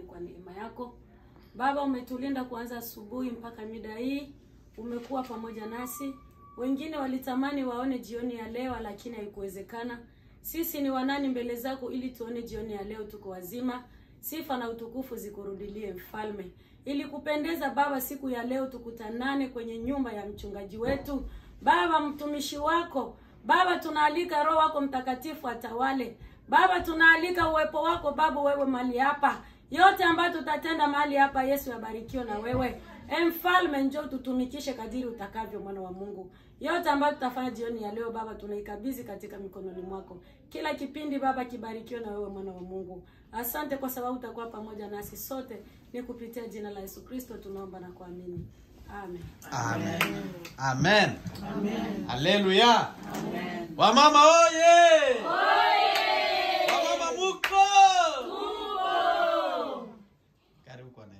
Kwa neema yako Baba, umetulinda kuanza asubuhi mpaka mida hii, umekuwa pamoja nasi. Wengine walitamani waone jioni ya leo, lakini haikuwezekana. Sisi ni wanani mbele zako ili tuone jioni ya leo tuko wazima. Sifa na utukufu zikurudilie Mfalme. Ili kupendeza Baba, siku ya leo tukutanane kwenye nyumba ya mchungaji wetu Baba, mtumishi wako Baba, tunaalika Roho wako Mtakatifu atawale Baba, tunaalika uwepo wako Baba, wewe mahali hapa. Yote ambayo tutatenda mahali hapa, Yesu abarikiwe na wewe. Mfalme, njoo tutumikishe kadiri utakavyo, mwana wa Mungu. Yote ambayo tutafanya jioni ya leo Baba, tunaikabidhi katika mikononi mwako. Kila kipindi Baba kibarikiwe na wewe, mwana wa Mungu. Asante kwa sababu utakuwa pamoja nasi sote. Ni kupitia jina la Yesu Kristo tunaomba na kuamini. Amen. Amen. Amen. Amen. Haleluya. Amen. Wamama oye! Oye! Wamama muko! Muko! Karibu kwa neno.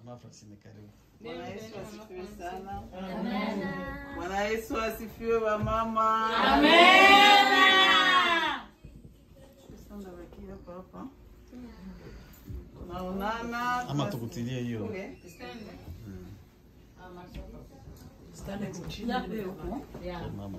Mama Francine, karibu. Bwana Yesu asifiwe sana. Amen. Bwana Yesu asifiwe wamama. Amen. Sasa bakia hapa. Tunaonana. Ama tukutilie hiyo. Mama.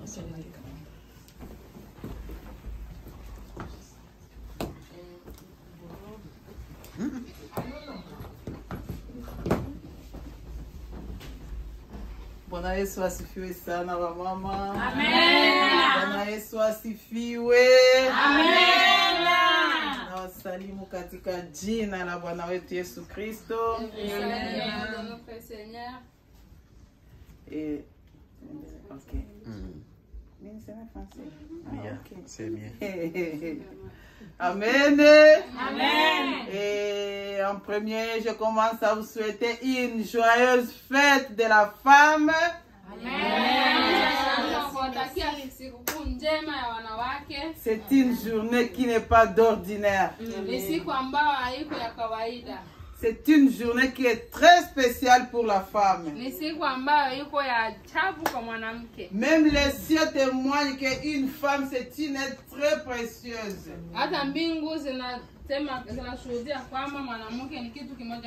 Bwana Yesu asifiwe sana wamama. Amen. Bwana Yesu asifiwe. Amen. Nawasalimu katika jina la Bwana wetu Yesu Kristo. Ok. C'est bien. Amen. Amen. Et en premier, je commence à vous souhaiter une joyeuse fête de la femme. C'est une journée qui n'est pas d'ordinaire. C'est une journée qui est très spéciale pour la femme. Même les cieux témoignent qu'une femme, c'est une aide très précieuse.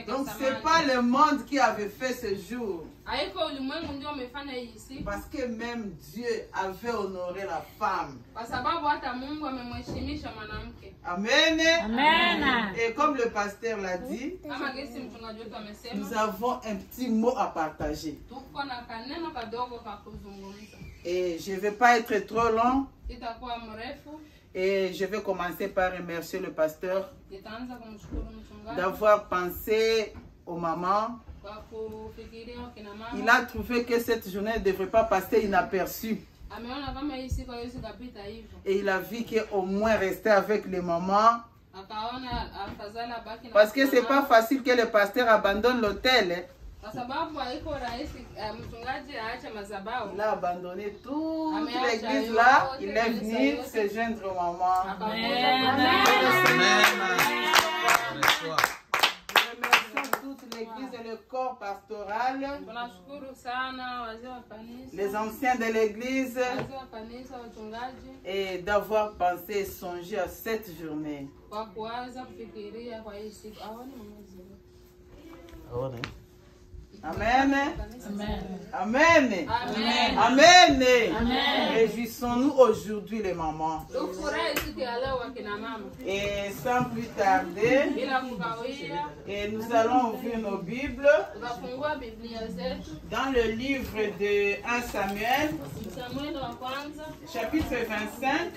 Donc c'est pas le monde qui avait fait ce jour. Parce que même Dieu avait honoré la femme. Amen. Amen. Et comme le pasteur l'a dit, nous avons un petit mot à partager. Et je ne vais pas être trop long. Et je vais commencer par remercier le pasteur d'avoir pensé aux mamans. Il a trouvé que cette journée ne devrait pas passer inaperçue. Et il a vu qu'au moins rester avec les mamans. Parce que ce n'est pas facile que le pasteur abandonne l'hôtel. Il a abandonné toute l'église là. Il est venu se joindre aux mamans. Toute l'église et le corps pastoral, les anciens de l'église, et d'avoir pensé et songé à cette journée. Amen. Amen. Amen. Amen. Réjouissons-nous aujourd'hui les mamans. Et sans plus tarder, et nous allons ouvrir nos Bibles dans le livre de 1 Samuel, chapitre 25,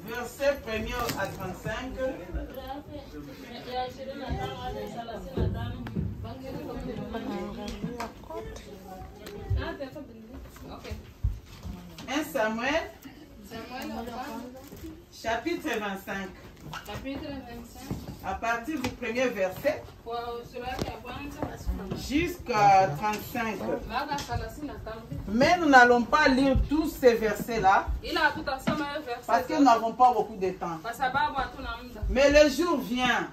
verset 1 à 35. 1 Samuel, chapitre 25. À partir du premier verset jusqu'à 35. Mais nous n'allons pas lire tous ces versets-là parce que nous n'avons pas beaucoup de temps. Mais le jour vient.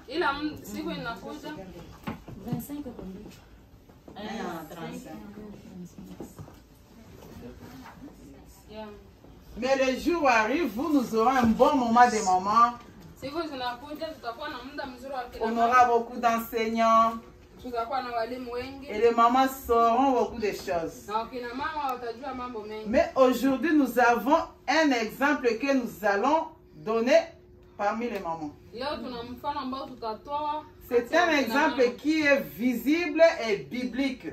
25 Mais le jour arrive où nous aurons un bon moment de moment On aura beaucoup d'enseignants. Et les mamans sauront beaucoup de choses. Mais aujourd'hui, nous avons un exemple que nous allons donner parmi les mamans. C'est un exemple qui est visible et biblique.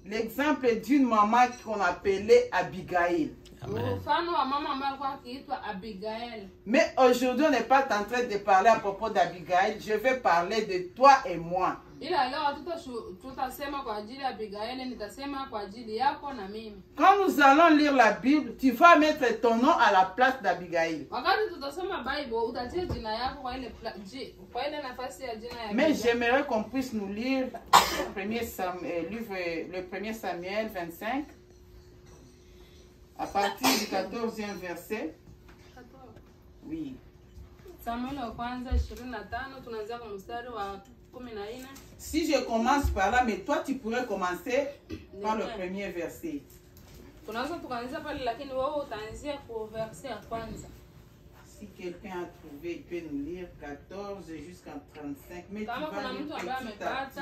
L'exemple d'une maman qu'on appelait Abigail. Amen. Mais aujourd'hui, on n'est pas en train de parler à propos d'Abigail. Je vais parler de toi et moi. Quand nous allons lire la Bible, tu vas mettre ton nom à la place d'Abigail. Mais j'aimerais qu'on puisse nous lire le 1er Samuel 25. À partir du 14e verset. Oui. Si je commence par là, mais toi tu pourrais commencer par le premier verset. Si quelqu'un a trouvé, il peut nous lire 14 jusqu'à 35. Mais tu vas lire petit à petit.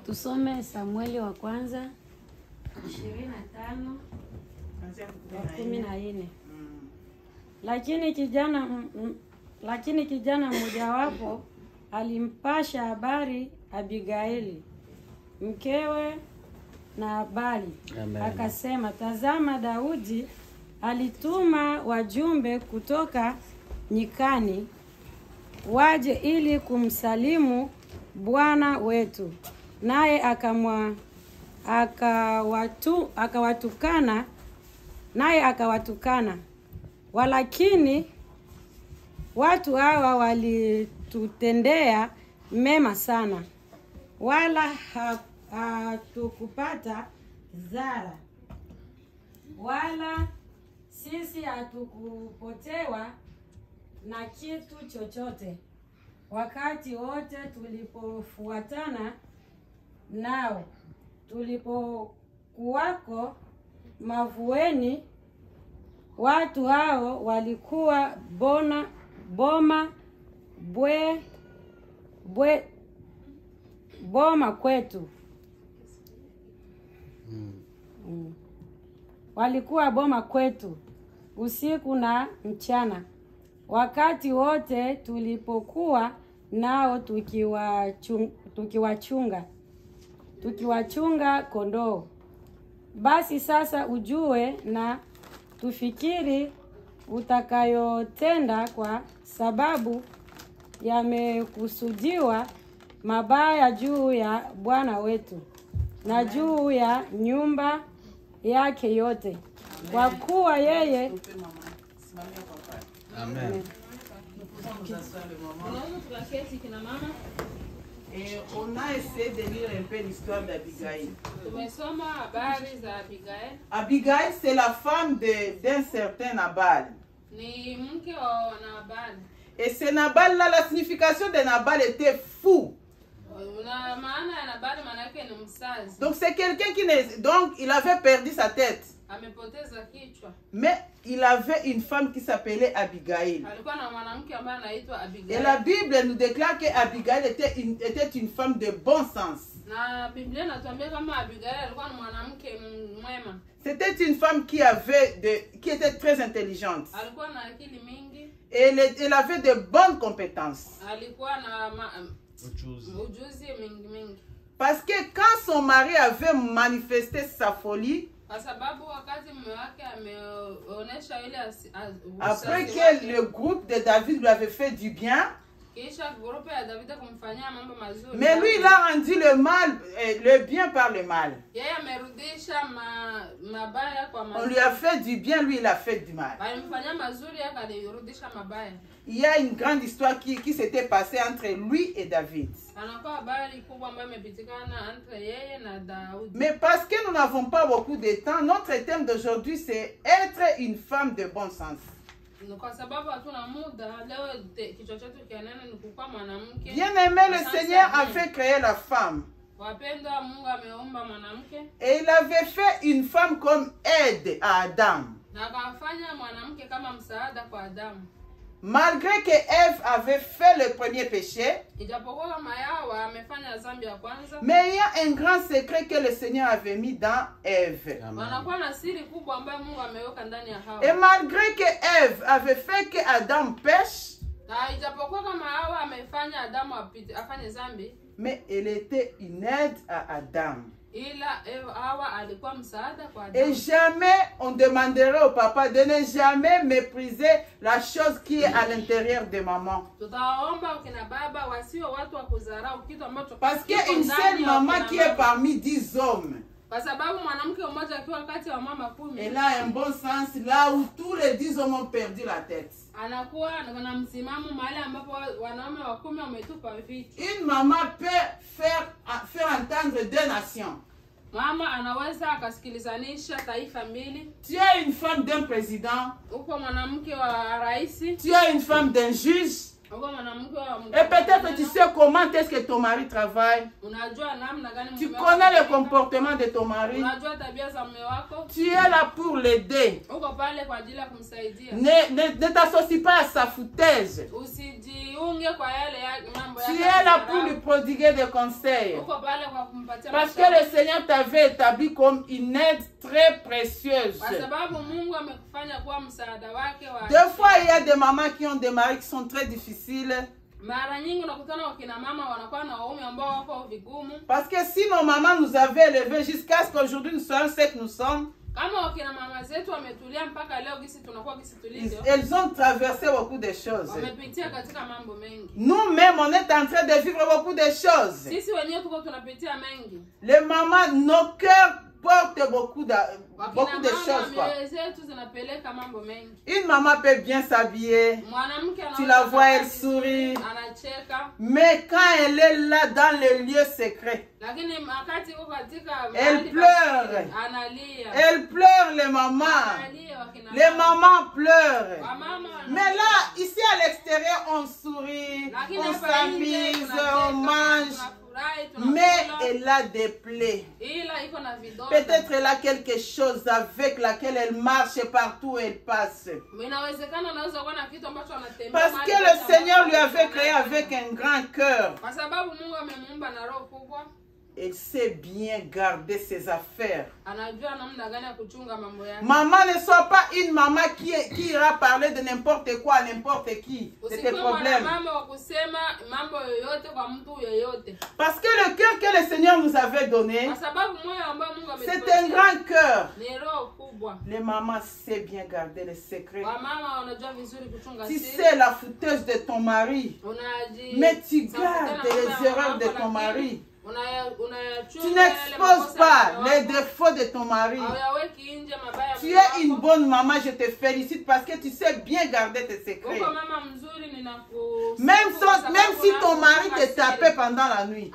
Tusome Samueli wa kwanza 25:14. Lakini kijana mmojawapo alimpasha habari Abigaili mkewe Nabali. Akasema, tazama, Daudi alituma wajumbe kutoka nyikani waje ili kumsalimu bwana wetu. Naye akawatukana. Walakini watu hawa walitutendea mema sana, wala hatukupata zara, wala sisi hatukupotewa na kitu chochote. Wakati wote tulipofuatana nao, tulipokuwako mavueni, watu hao walikuwa boma kwetu. Walikuwa boma kwetu usiku na mchana, wakati wote tulipokuwa nao tukiwachunga kondoo. Basi sasa ujue na tufikiri utakayotenda, kwa sababu yamekusudiwa mabaya juu ya bwana wetu na juu ya nyumba yake yote, kwa kuwa yeye. Amen. Et on a essayé de lire un peu l'histoire d'Abigail. Abigail, c'est la femme d'un certain Nabal. Et ce Nabal-là, la signification de Nabal était fou. Donc c'est quelqu'un qui donc il avait perdu sa tête. Mais il avait une femme qui s'appelait Abigail. Et la Bible nous déclare qu'Abigail était une femme de bon sens. C'était une femme qui était très intelligente. Et elle avait de bonnes compétences. Parce que quand son mari avait manifesté sa folie, après que le groupe de David lui avait fait du bien, mais lui il a rendu le bien par le mal. On lui a fait du bien, lui il a fait du mal. Il y a une grande histoire qui s'était passée entre lui et David. Mais parce que nous n'avons pas beaucoup de temps, notre thème d'aujourd'hui c'est être une femme de bon sens. Bien aimé, le Seigneur a fait créer la femme. Et il avait fait une femme comme aide à Adam. Malgré que Ève avait fait le premier péché, mais il y a un grand secret que le Seigneur avait mis dans Ève. Et malgré que Ève avait fait que Adam pêche, mais elle était une aide à Adam. Et jamais on demanderait au papa de ne jamais mépriser la chose qui est à l'intérieur de maman. Parce qu'il y a une seule maman qui est parmi 10 hommes. Elle a un bon sens là où tous les 10 hommes ont perdu la tête. Une maman peut faire entendre 2 nations. Tu es une femme d'un président. Tu es une femme d'un juge. Et peut-être tu sais comment est-ce que ton mari travaille. Tu connais le comportement de ton mari. Tu es là pour l'aider. Ne t'associe pas à sa foutaise. Tu es là pour lui prodiguer des conseils. Parce que le Seigneur t'avait établi comme une aide très précieuse. Des fois, il y a des mamans qui ont des maris qui sont très difficiles. Parce que si nos mamans nous avaient élevés jusqu'à ce qu'aujourd'hui nous soyons ce que nous sommes, elles ont traversé beaucoup de choses. Nous-mêmes, on est en train de vivre beaucoup de choses. Les mamans, nos cœurs portent beaucoup de choses. Quoi. Une maman peut bien s'habiller. Tu la vois, elle sourit. Mais quand elle est là dans les lieux secrets, elle pleure. Elle pleure, les mamans. Les mamans pleurent. Mais là, ici à l'extérieur, on sourit, on s'amuse, on mange. Mais elle a des plaies. Peut-être elle a quelque chose avec laquelle elle marche partout où elle passe. Parce que le Seigneur lui avait créé avec un grand cœur. Elle sait bien garder ses affaires. Maman, ne soit pas une maman qui ira parler de n'importe quoi à n'importe qui. C'est tes problèmes. Parce que le cœur que le Seigneur nous avait donné, c'est un grand cœur. Les mamans savent bien garder les secrets. Tu sais la fouteuse de ton mari, mais tu gardes les erreurs de ton mari. Tu n'exposes pas les défauts de ton mari. Tu es une bonne maman, je te félicite parce que tu sais bien garder tes secrets. Même si ton mari te tapait pendant la nuit.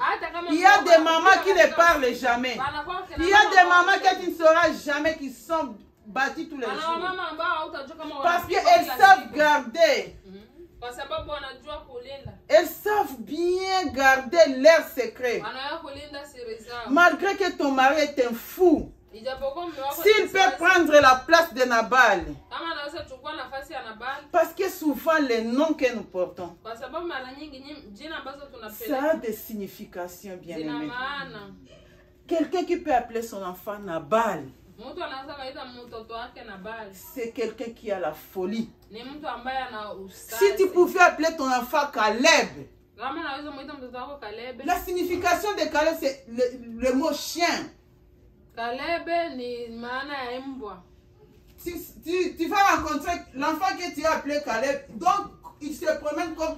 Il y a des mamans qui ne parlent jamais. Il y a des mamans que tu ne sauras jamais qui sont battues tous les jours. Parce qu'elles savent garder. Elles savent bien garder leurs secrets. Malgré que ton mari est un fou, s'il peut prendre la place de Nabal, parce que souvent les noms que nous portons, ça a des significations bien aimées. Quelqu'un qui peut appeler son enfant Nabal, c'est quelqu'un qui a la folie. Si tu pouvais appeler ton enfant Caleb, la signification de Caleb, c'est le mot chien. Tu vas rencontrer l'enfant que tu as appelé Caleb. Donc, il se promène comme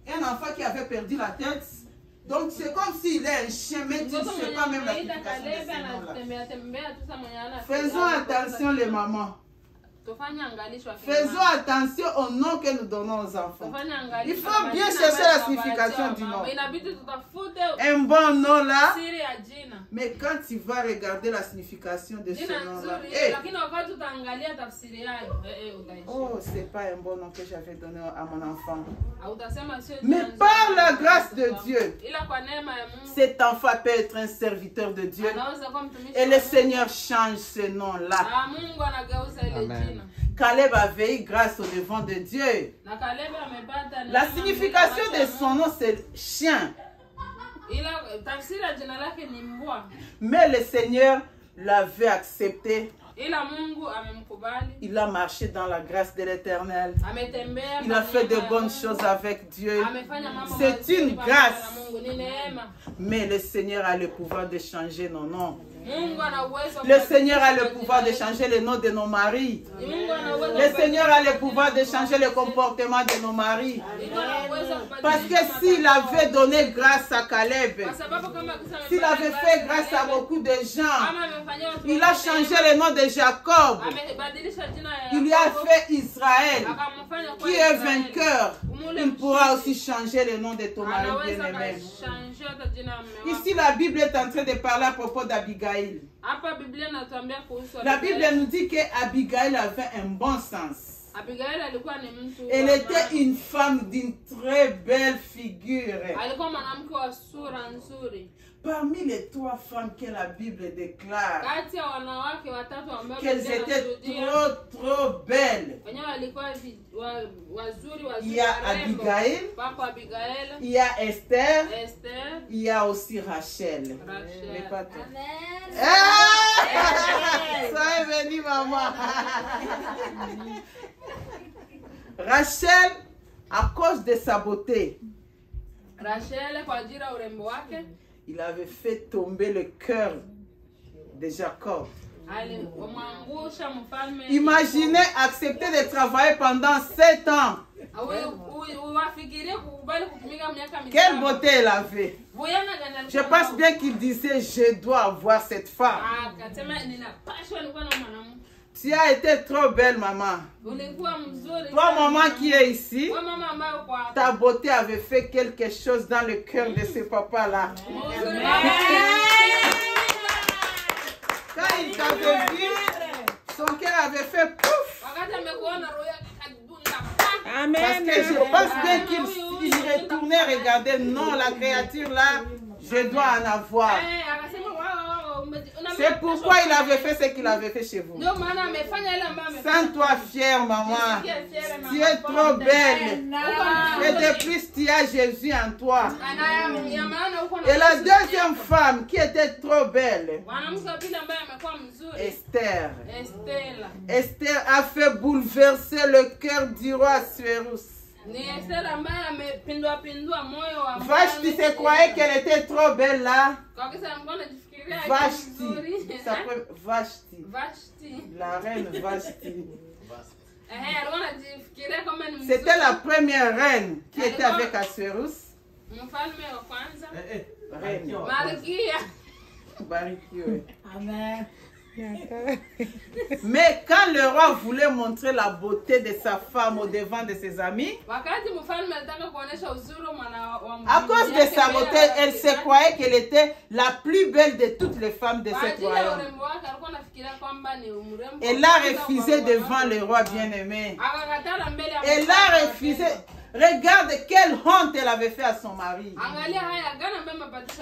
un enfant qui avait perdu la tête. Donc, c'est comme s'il est un chien, mais tu ne sais pas même la signification de ce nom-là. Faisons attention les mamans. Faisons attention au nom que nous donnons aux enfants. Il faut bien chercher la signification du nom. Un bon nom là, mais quand tu vas regarder la signification de ce nom-là, oh, c'est pas un bon nom que j'avais donné à mon enfant. Mais par la grâce de Dieu, cet enfant peut être un serviteur de Dieu. Et le Seigneur change ce nom-là. Amen. Caleb avait eu grâce au devant de Dieu. La signification de son nom, c'est chien. Mais le Seigneur l'avait accepté. Il a marché dans la grâce de l'Éternel. Il a fait de bonnes choses avec Dieu. C'est une grâce. Mais le Seigneur a le pouvoir de changer nos noms. Le Seigneur a le pouvoir de changer le nom de nos maris. Le Seigneur a le pouvoir de changer le comportement de nos maris. Parce que s'il avait donné grâce à Caleb, s'il avait fait grâce à beaucoup de gens, il a changé le nom de Jacob. Il lui a fait Israël, qui est vainqueur. Il pourra aussi changer le nom de ton mari bien-aimé. Ici, la Bible est en train de parler à propos d'Abigail. La Bible nous dit qu'Abigail avait un bon sens. Elle était une femme d'une très belle figure. Parmi les 3 femmes que la Bible déclare qu'elles étaient trop belles, il y a Abigail, il y a Esther, il y a aussi Rachel. Soyez bénis, maman. Rachel, à cause de sa beauté, il avait fait tomber le cœur de Jacob. Imaginez accepter de travailler pendant 7 ans. Quelle beauté elle avait. Je pense bien qu'il disait, je dois avoir cette femme. Tu as été trop belle, maman. Toi, maman qui est ici, ta beauté avait fait quelque chose dans le cœur de ce papa-là. Quand il t'avait vu, son cœur avait fait pouf. Amen. Parce que je pense bien qu'il retournait regarder, non, la créature là, je dois en avoir. C'est pourquoi il avait fait ce qu'il avait fait chez vous. Sens-toi fière, maman. Tu es trop belle. Et de plus, tu as Jésus en toi. Et la deuxième femme qui était trop belle, Esther. Esther a fait bouleverser le cœur du roi Assuérus. Vashti se croyait qu'elle était trop belle là. Vashti. La reine Vashti. C'était la première reine qui était avec Assuérus. Reine. Amen. Mais quand le roi voulait montrer la beauté de sa femme au devant de ses amis, à cause de sa beauté, elle se croyait qu'elle était la plus belle de toutes les femmes de cette royaume. Elle l'a refusé devant le roi bien-aimé. Elle l'a refusé. Regarde quelle honte elle avait fait à son mari.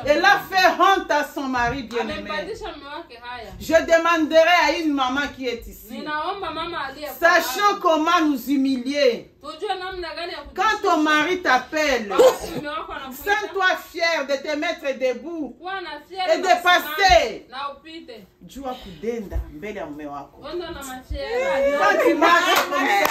Elle a fait honte à son mari bien-aimé. Je demanderai à une maman qui est ici, sachant comment nous humilier. Quand ton mari t'appelle, sens-toi fier de te mettre debout et de passer. Jua kudenda mbele ya mume wako. Quand tu marches comme ça,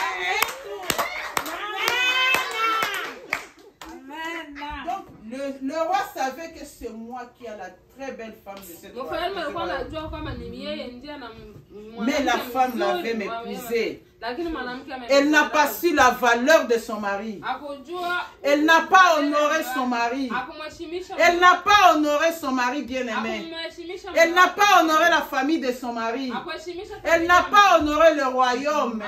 donc le roi savait que c'est moi qui ai la très belle femme de cette Mais la femme l'avait méprisée. Elle n'a pas su la valeur de son mari. Elle n'a pas honoré son mari. Elle n'a pas honoré son mari bien-aimé. Elle n'a pas honoré la famille de son mari. Elle n'a pas honoré le royaume.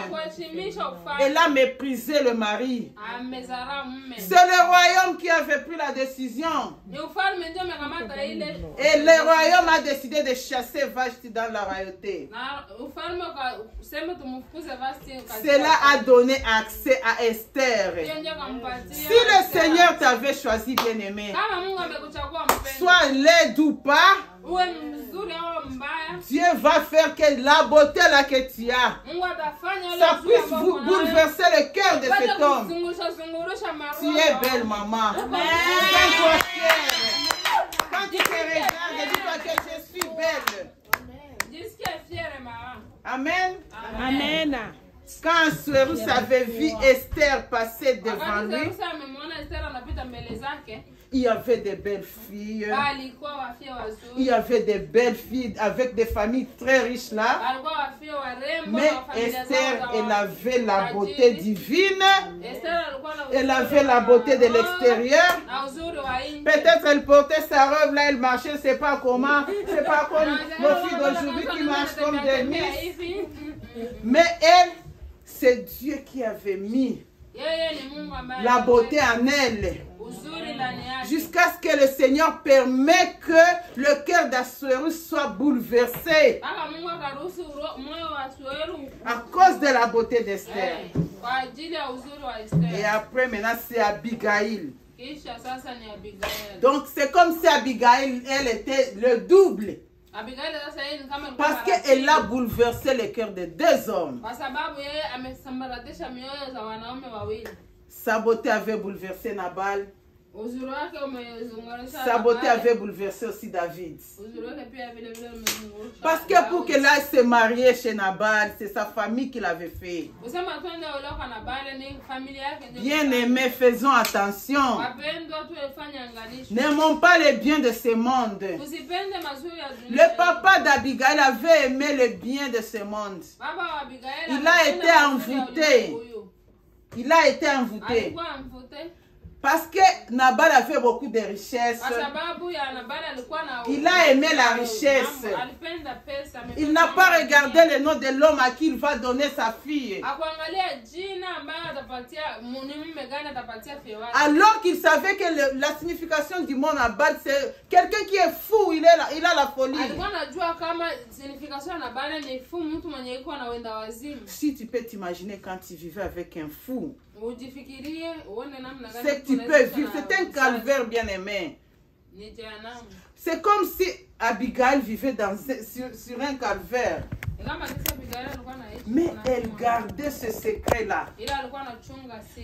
Elle a méprisé le mari. C'est le royaume qui avait pris la décision. Et le royaume a décidé de chasser Vashti dans la royauté. Cela a donné accès à Esther. Si le Seigneur t'avait choisi, bien-aimé, soit laid ou pas, Dieu va faire que la beauté là que tu as, ça puisse bouleverser le cœur de cet homme. Tu es belle, maman. Quand tu te regardes, dis-toi que je suis belle. Amen. Amen. Quand Assuérus avait vu Esther passer devant lui, il y avait des belles filles. Il y avait des belles filles avec des familles très riches là. Mais Esther, elle avait la beauté divine. Elle avait la beauté de l'extérieur. Peut-être elle portait sa robe là, elle marchait, je ne sais pas comment. C'est pas comme nos filles d'aujourd'hui qui marchent comme des miss. Mais elle, c'est Dieu qui avait mis la beauté en elle. Jusqu'à ce que le Seigneur permette que le cœur d'Assuérus soit bouleversé à cause de la beauté d'Esther. Et après, maintenant, c'est Abigail. Donc, c'est comme si Abigail, elle était le double. Parce qu'elle a bouleversé le cœur de deux hommes. Sa beauté avait bouleversé Nabal. Sa beauté avait bouleversé aussi David. Parce que pour qu'elle aille se marier chez Nabal, c'est sa famille qui l'avait fait. Bien aimés, faisons attention. N'aimons pas les biens de ce monde. Le papa d'Abigail avait aimé le bien de ce monde. Il a été envoûté. Il a été envoûté. Parce que Nabal avait beaucoup de richesses. Il a aimé la richesse. Il n'a pas regardé le nom de l'homme à qui il va donner sa fille. Alors qu'il savait que la signification du mot Nabal, c'est quelqu'un qui est fou, il a la folie. Si tu peux t'imaginer quand tu vivais avec un fou, c'est que tu peux vivre. C'est un calvaire bien aimé. C'est comme si Abigail vivait sur un calvaire. Mais elle gardait ce secret-là.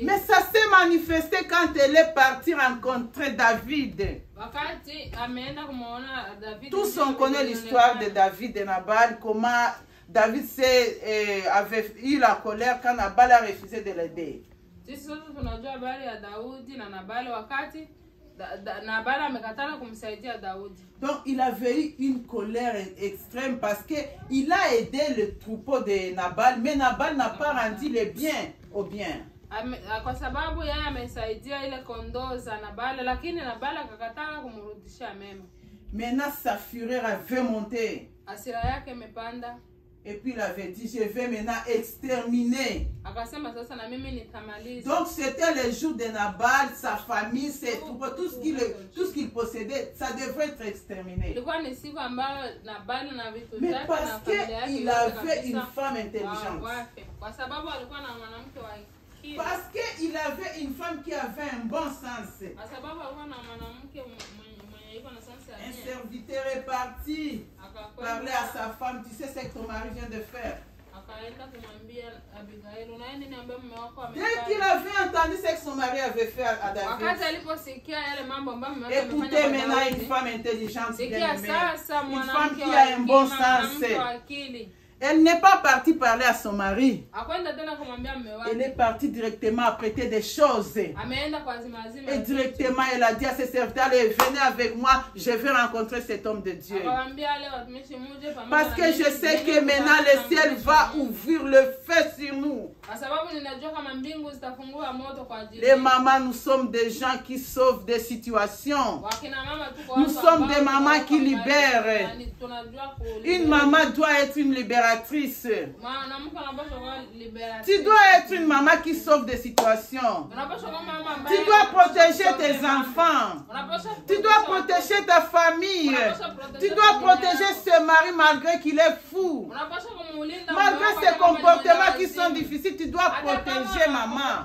Mais ça s'est manifesté quand elle est partie rencontrer David. Tous on connaît l'histoire de David et Nabal, comment David avait eu la colère quand Nabal a refusé de l'aider. Donc il avait eu une colère extrême parce qu'il a aidé le troupeau de Nabal, mais Nabal n'a pas rendu le bien au bien. Maintenant sa fureur avait monté. Et puis il avait dit, je vais maintenant exterminer. Donc c'était le jour de Nabal, sa famille, tout ce qu'il possédait, ça devrait être exterminé. Mais parce qu'il avait une femme intelligente. Parce qu'il avait une femme qui avait un bon sens. Un serviteur est parti parler à sa femme. Tu sais ce que ton mari vient de faire. Dès qu'il avait entendu ce que son mari avait fait à David, écoutez maintenant une femme intelligente, bien aimée, une femme qui a un bon sens. Elle n'est pas partie parler à son mari. Elle est partie directement à prêter des choses. Et directement, elle a dit à ses serviteurs, allez, venez avec moi, je vais rencontrer cet homme de Dieu. Parce que je sais que maintenant le ciel va ouvrir le feu sur nous. Les mamans, nous sommes des gens qui sauvent des situations. Nous sommes des mamans qui libèrent. Une maman doit être une libératrice. Tu dois être une maman qui sauve des situations. Tu dois protéger tes enfants. Tu dois protéger ta famille. Tu dois protéger ce mari malgré qu'il est fou. Malgré ses comportements qui sont difficiles, tu dois protéger maman.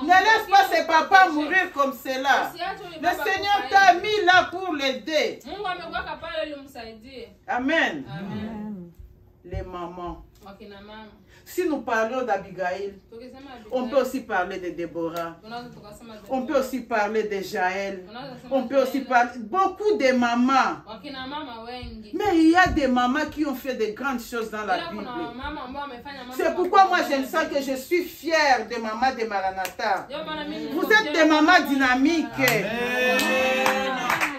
Ne laisse pas ses papas mourir comme cela. Le Seigneur t'a mis là pour l'aider. Amen. Les mamans. Si nous parlons d'Abigail, on peut aussi parler de Déborah. On peut aussi parler de Jaël. On peut aussi parler beaucoup de mamans. Mais il y a des mamans qui ont fait de grandes choses dans la Bible. C'est pourquoi moi je sens que je suis fière des mamans de Maranatha. Vous êtes des mamans dynamiques.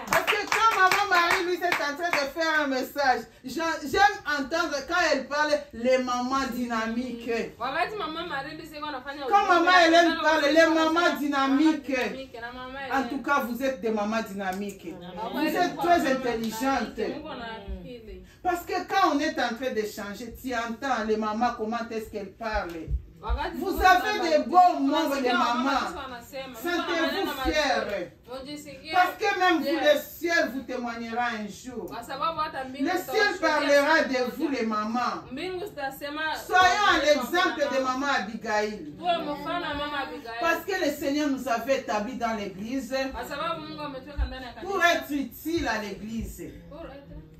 Parce que quand maman Marie lui est en train de faire un message, j'aime entendre quand elle parle les mamans dynamiques. Quand maman Hélène parle les mamans dynamiques. En tout cas, vous êtes des mamans dynamiques. Vous êtes très intelligentes. Parce que quand on est en train d'échanger, tu entends les mamans comment est-ce qu'elles parlent. Vous avez des bons membres de maman. Sentez-vous fiers. Parce que même vous, le ciel vous témoignera un jour. Le ciel parlera de vous, les mamans. Soyons à l'exemple de maman Abigail. Parce que le Seigneur nous avait établis dans l'église pour être utile à l'église.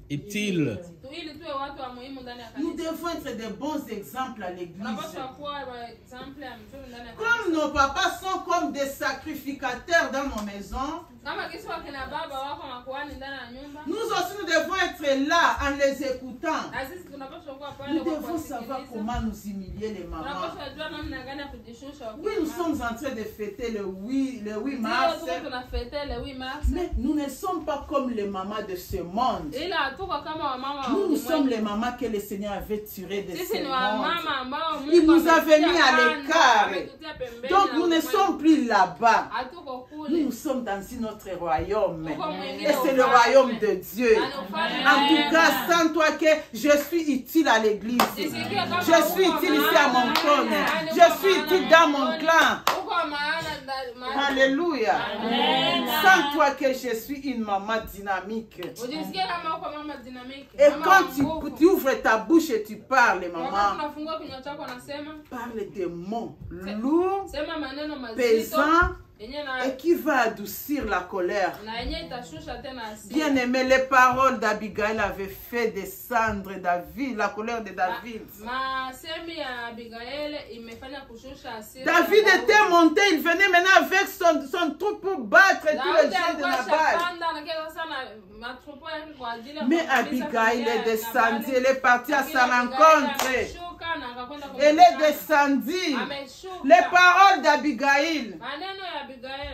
Utile. Nous devons être de bons exemples à l'église. Comme nos papas sont comme des sacrificateurs dans nos maisons, nous aussi nous devons être là en les écoutant. Nous devons savoir comment nous humilier les mamans. Oui, nous sommes en train de fêter le 8 mars. Mais nous ne sommes pas comme les mamans de ce monde. Nous sommes les mamans que le Seigneur avait tirées de ce monde. Il nous avait mis à l'écart. Donc nous ne sommes plus là-bas. Nous sommes dans notre royaume. Et c'est le royaume de Dieu. En tout cas, sans toi que je suis utile à l'église. Je suis utile ici à mon cône. Je suis utile dans mon clan. Alléluia. Sans toi que je suis une maman dynamique. Et quand tu ouvres ta bouche et tu parles, maman, parle des mots lourds, pesants, et qui va adoucir la colère. Bien aimé, les paroles d'Abigail avaient fait descendre David, la colère de David. David était monté, il venait maintenant avec son troupe pour battre tous les gens de Nabal. Mais Abigail est descendue, elle est partie à sa rencontre. Elle est descendue. Les paroles d'Abigail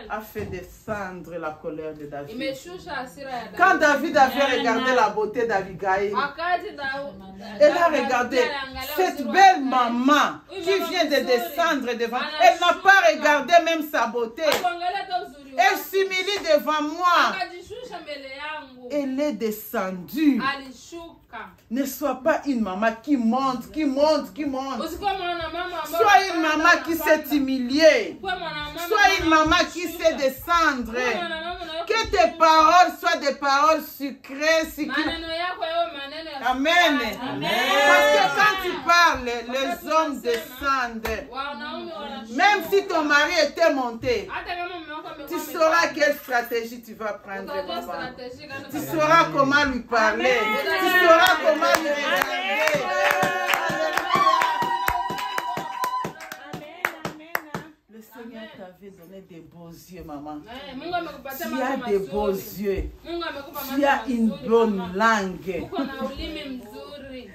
a fait descendre la colère de David. Quand David avait regardé la beauté d'Abigail, elle a regardé cette belle maman qui vient de descendre devant. Elle n'a pas regardé même sa beauté. Elle s'humilie devant moi. Elle est descendue. Ne sois pas une maman qui monte. Sois une maman qui sait humilier. Sois une maman qui sait descendre. Que tes paroles soient des paroles sucrées. Amen. Parce que quand tu parles, les hommes descendent. Même si ton mari était monté, tu sauras quelle stratégie tu vas prendre. Tu sauras comment lui parler. Tu sauras comment lui regarder. Le Seigneur t'avait donné des beaux yeux, maman. Tu as des beaux yeux. Tu as une bonne langue.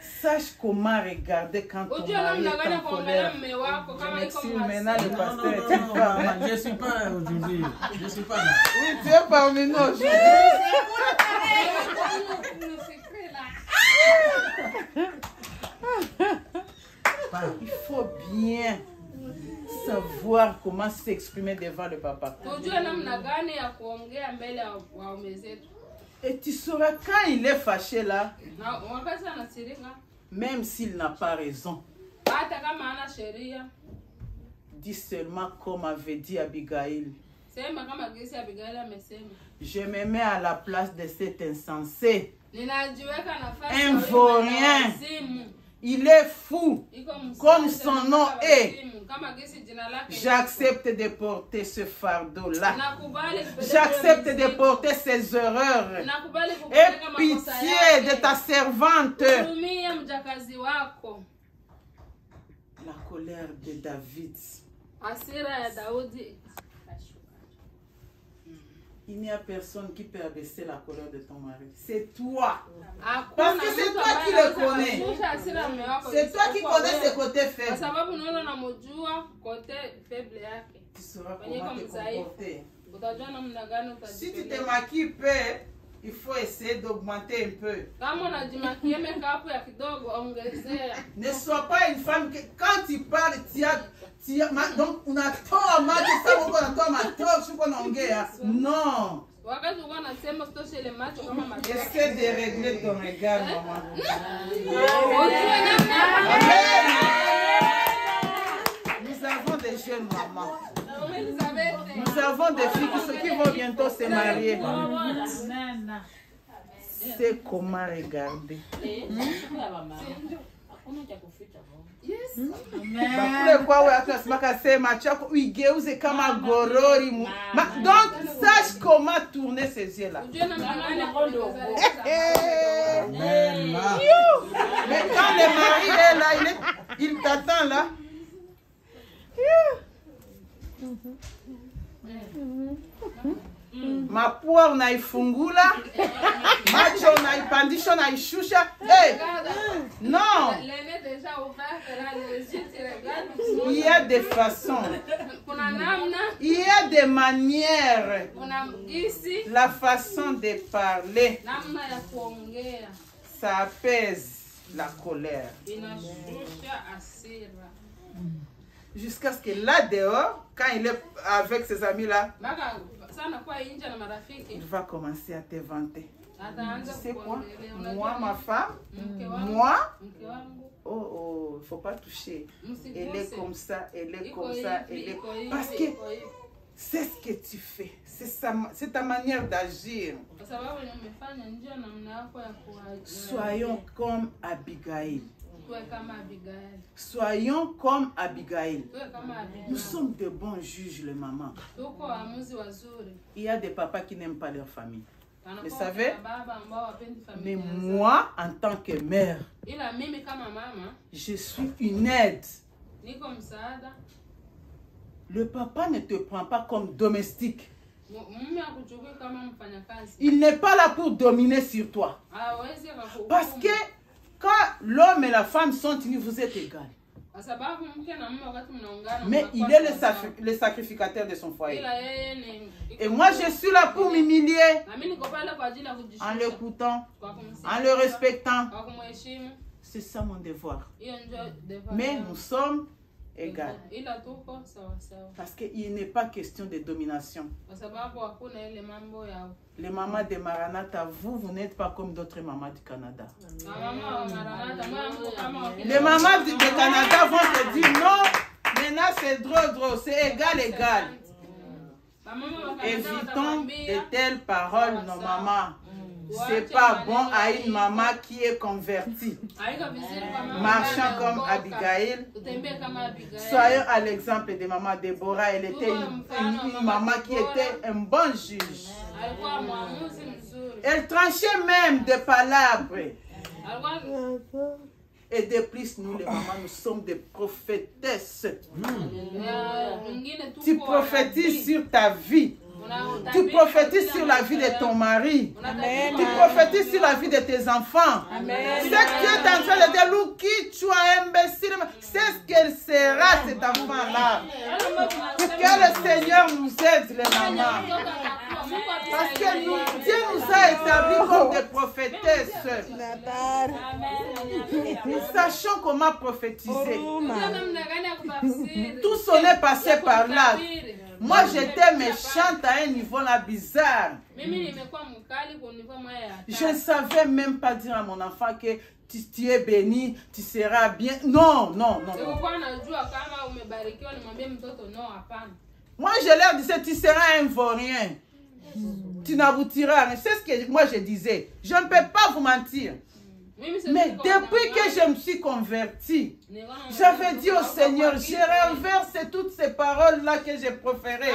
Sache comment regarder quand ton mari est en colère. Je m'excuse maintenant, le pasteur. Non, je ne suis pas aujourd'hui. Je ne suis pas là. Oui, tu es parmi nous aujourd'hui. Il faut bien savoir comment s'exprimer devant le papa. Et tu sauras quand il est fâché là, même s'il n'a pas raison. Dis seulement comme avait dit Abigail. Je me mets à la place de cet insensé. Un vaurien. Il est fou, comme son nom est. J'accepte de porter ce fardeau-là. J'accepte de porter ces erreurs. Aie pitié de ta servante. La colère de David. Il n'y a personne qui peut abaisser la colère de ton mari. C'est toi. Parce que c'est toi qui le connais. C'est toi qui connais ses côtés faibles. Tu sauras comment te comporter. Si tu te maquilles peu, il faut essayer d'augmenter un peu. Ne sois pas une femme que quand tu parles, donc on a tort, non. Essaie de régler ton regard, maman. Nous avons des jeunes mamans. Nous avons des filles qui vont bientôt se marier. C'est comment regarder. Donc sache comment tourner ces yeux là. Mais quand le mari est là, il t'attend là. Mapua unaifungula, macho unaipandisha, unaishusha. Hey! Non! Il y a des façons. Il y a des manières. La façon de parler, ça apaise la colère. Jusqu'à ce que là dehors, quand il est avec ses amis là, il va commencer à te vanter. Tu sais quoi? Moi, ma femme, moi, oh, il ne faut pas toucher. Elle est comme ça, elle est comme ça, elle est... Parce que c'est ce que tu fais. C'est ta manière d'agir. Soyons comme Abigail. Soyons comme Abigail. Nous sommes de bons juges, les mamans. Il y a des papas qui n'aiment pas leur famille. Vous savez? Mais moi, en tant que mère, je suis une aide. Le papa ne te prend pas comme domestique. Il n'est pas là pour dominer sur toi. Parce que quand l'homme et la femme sont unis, vous êtes égaux. Mais il est le sacrificateur de son foyer. Et moi, je suis là pour m'humilier en l'écoutant, en le respectant. C'est ça mon devoir. Mais nous sommes égaux. Parce qu'il n'est pas question de domination. Les mamans de Maranatha, vous n'êtes pas comme d'autres mamans du Canada. Les mamans du Canada vont te dire non, maintenant c'est drôle, c'est égal. Évitons de telles paroles, nos mamans. C'est pas bon à une maman qui est convertie. Marchant comme Abigail. Soyons à l'exemple de maman Déborah. Elle était une maman qui était un bon juge. Elle tranchait même des palabres. Et de plus, nous les mamans, nous sommes des prophétesses. Tu prophétises sur ta vie. Tu prophétises sur la vie de ton mari. Tu prophétises sur la vie de tes enfants. C'est ce que tu es en train de dire, Louki, tu es imbécile. C'est ce qu'elle sera, cet enfant-là. Que le Seigneur nous aide, les mamans. Parce que Dieu nous a établis comme des prophétesses. Nous sachons comment prophétiser. Tout son est passé par là. Moi, j'étais méchante à un niveau là bizarre. Je ne savais même pas dire à mon enfant que tu es béni, tu seras bien. Non, non, non. Moi, je leur disais, tu seras un vaurien. Tu n'aboutiras à rien. C'est ce que moi je disais. Je ne peux pas vous mentir. Mais depuis que je me suis convertie, j'avais dit au Seigneur, je renverse toutes ces paroles-là que j'ai proférées.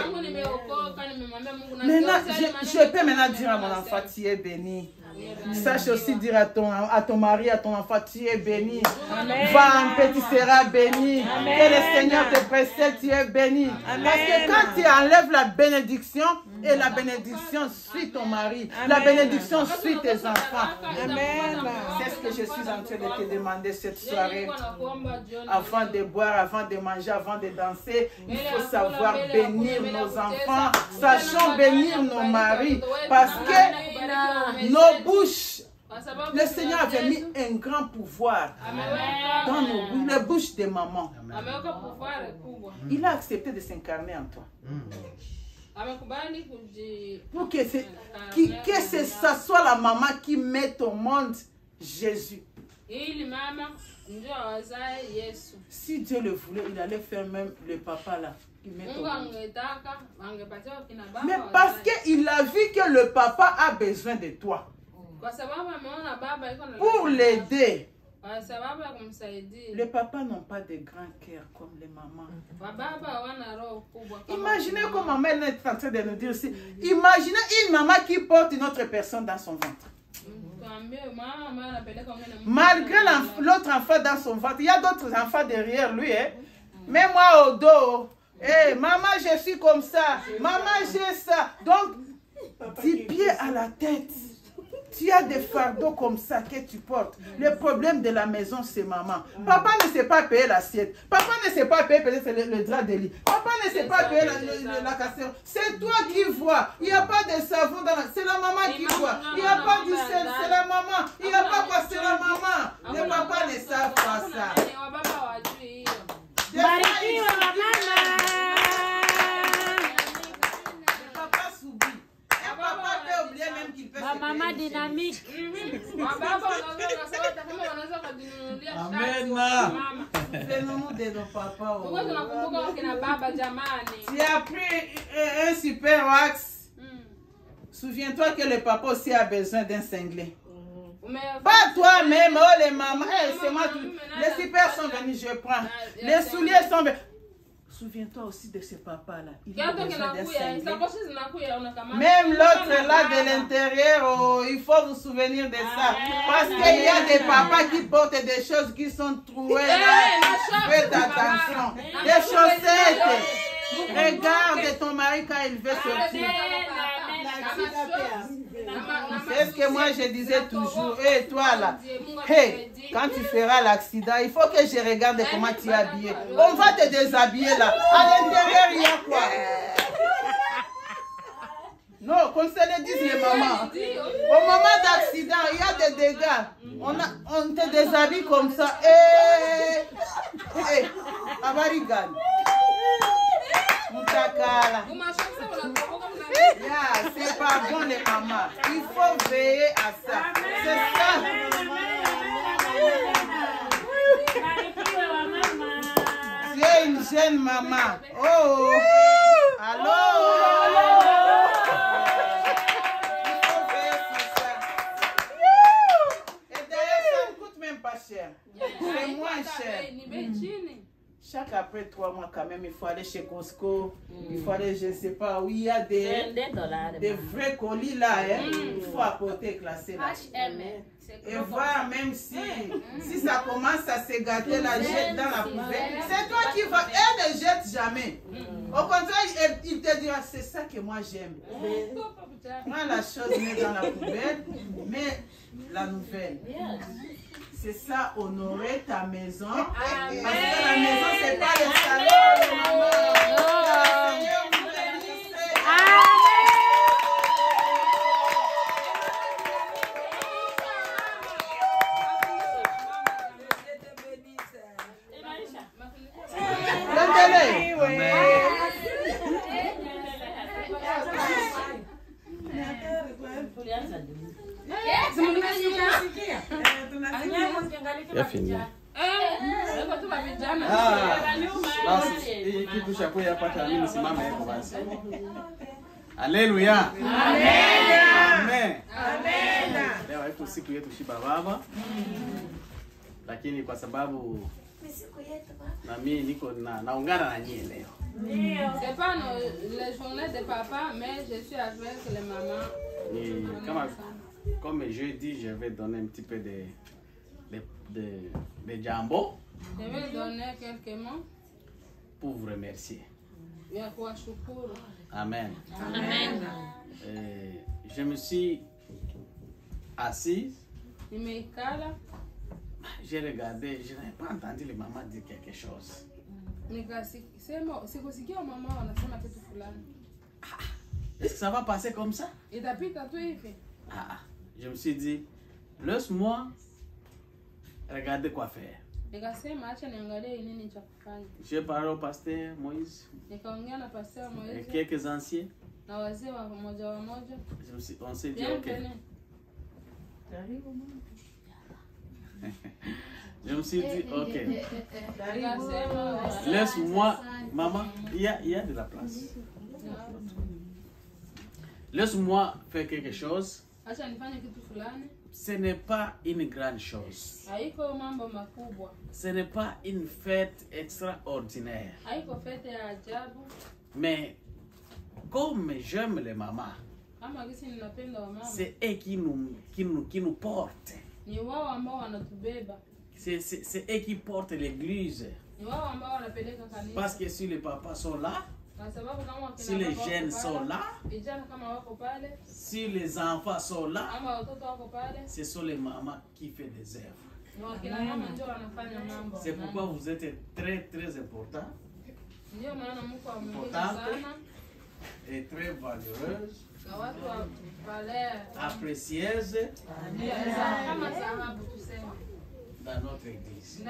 Maintenant, je peux maintenant dire à mon enfant, tu es béni. Sache aussi dire à ton mari, à ton enfant, tu es béni. Va en paix, tu seras béni. Que le Seigneur te précède, tu es béni. Parce que quand tu enlèves la bénédiction, et la bénédiction suit ton mari, la bénédiction suit tes enfants. C'est ce que je suis en train de te demander cette soirée. Avant de boire, avant de manger, avant de danser, il faut savoir bénir nos enfants. Sachons bénir nos maris. Parce que nos bouches, le Seigneur avait mis un grand pouvoir dans les bouches des mamans. Il a accepté de s'incarner en toi. Pour que ça soit la maman qui met au monde Jésus. Si Dieu le voulait, il allait faire même le papa là. Mais parce qu'il a vu que le papa a besoin de toi. Pour l'aider. Les papas n'ont pas de grand cœur comme les mamans. Imaginez comme maman est en train de nous dire aussi. Imaginez une maman qui porte une autre personne dans son ventre. Malgré l'autre enfant dans son ventre, il y a d'autres enfants derrière lui. Hein? Mais moi au dos, hey, maman je suis comme ça, maman j'ai ça. Donc, du pied à la tête. Tu as des fardeaux comme ça que tu portes. Le problème de la maison, c'est maman. Papa ne sait pas payer l'assiette. Papa ne sait pas payer le drap de lit. Papa ne sait pas payer la casserole. C'est toi qui vois. Il n'y a pas de savon dans la... C'est la maman qui voit. Il n'y a pas du sel, c'est la maman. Il n'y a pas quoi, c'est la maman. Les papas ne savent pas ça. Maman dynamique. Amen. Fais-nous de nos papas. Tu as pris un super wax. Souviens-toi que le papa aussi a besoin d'un cinglé. Pas toi-même, oh les mamans. Hey, c'est moi qui... Les super sont venus, je prends. Les souliers sont venus. Souviens-toi aussi de ce papa-là. Il a besoin d'un cinglé. Même l'autre là de l'intérieur, oh, il faut vous souvenir de ça. Parce qu'il y a des papas qui portent des choses qui sont trouées là. Faites attention. Des chaussettes. Regarde ton mari quand il veut sortir. C'est ce que moi je disais toujours. Hé, toi là, hey, quand tu feras l'accident, il faut que je regarde comment tu es habillé. On va te déshabiller là. À l'intérieur, il y a quoi? Non, qu'on se le dise les mamans. Au moment d'accident, il y a des dégâts. On te déshabille comme ça. Hé, Avarigan. Moutakala. C'est pas bon les mamans. Il faut veiller à ça. C'est ça. Tu es une jeune maman. Oh. Allô. Il faut veiller sur ça. Et d'ailleurs, ça ne coûte même pas cher. C'est moins cher. Chaque après 3 mois, quand même, il faut aller chez Costco. Il faut aller, je ne sais pas où il y a des vrais colis là. Hein. Il faut apporter, classer là. Et voir même si ça commence à se gâter, la jette dans la poubelle. C'est toi qui vas. Elle ne jette jamais. Au contraire, il te dira, c'est ça que moi j'aime. Moi, la chose met dans la poubelle, mais la nouvelle. C'est ça, honorer ta maison. Parce que la maison, c'est pas le salon, maman. Seigneur, vous bénissez. Hii kitu cha kuya pata mimi simama yako basi. Haleluya. Amen. Amen. Amen. Leo iko siku yetu shiba baba. Lakini kwa sababu na mimi niko naungana na nyie leo. C'est pas les journées de papa, mais je suis avec les mamans. Et comme je dis, je vais donner un petit peu de jambo. Je vais donner quelques mots pour vous remercier. Amen. Amen. Je me suis assise. J'ai regardé, je n'avais pas entendu les mamans dire quelque chose. Est-ce que ça va passer comme ça? Je me suis dit, laisse-moi regarder quoi faire. J'ai parlé au pasteur Moïse et quelques anciens. On s'est dit, ok. Je me suis dit, ok. Laisse-moi, maman, il y a de la place. Laisse-moi faire quelque chose. Ce n'est pas une grande chose. Ce n'est pas une fête extraordinaire. Mais comme j'aime les mamans, c'est eux qui nous portent. C'est eux qui portent l'église. Parce que si les papas sont là, si les jeunes sont là, si les enfants sont là, ce sont les mamans qui font des œuvres. C'est pourquoi vous êtes très très important et très valeureuse, apprécieuse dans notre église.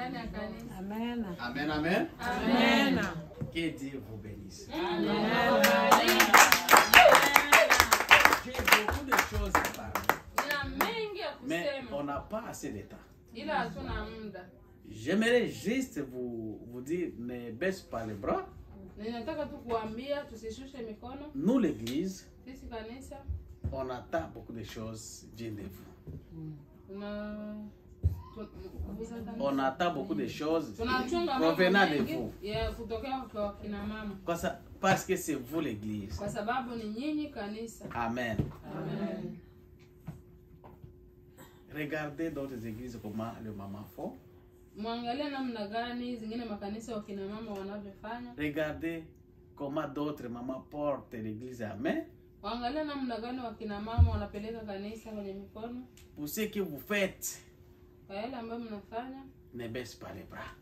Amen. Amen, amen. Amen. Que Dieu vous bénisse. Amen. J'ai beaucoup de choses à parler, mais on n'a pas assez de temps. J'aimerais juste vous dire, ne baisse pas les bras. Nous, l'église, on attend beaucoup de choses d'une de vous. On attend beaucoup de choses provenant de vous. Parce que c'est vous l'église. Amen. Amen. Regardez d'autres églises comment les mamans font. Regardez comment d'autres mamans portent l'église à main. Pour ce que vous faites, ne baisse pas les bras.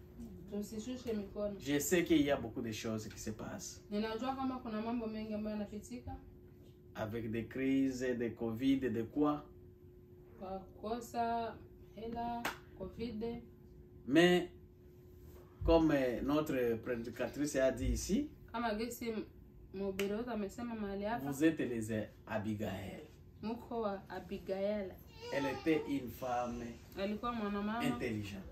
Je sais qu'il y a beaucoup de choses qui se passent. Avec des crises, des Covid, de quoi. Mais, comme notre prédicatrice a dit ici, vous êtes les Abigail. Elle était une femme intelligente.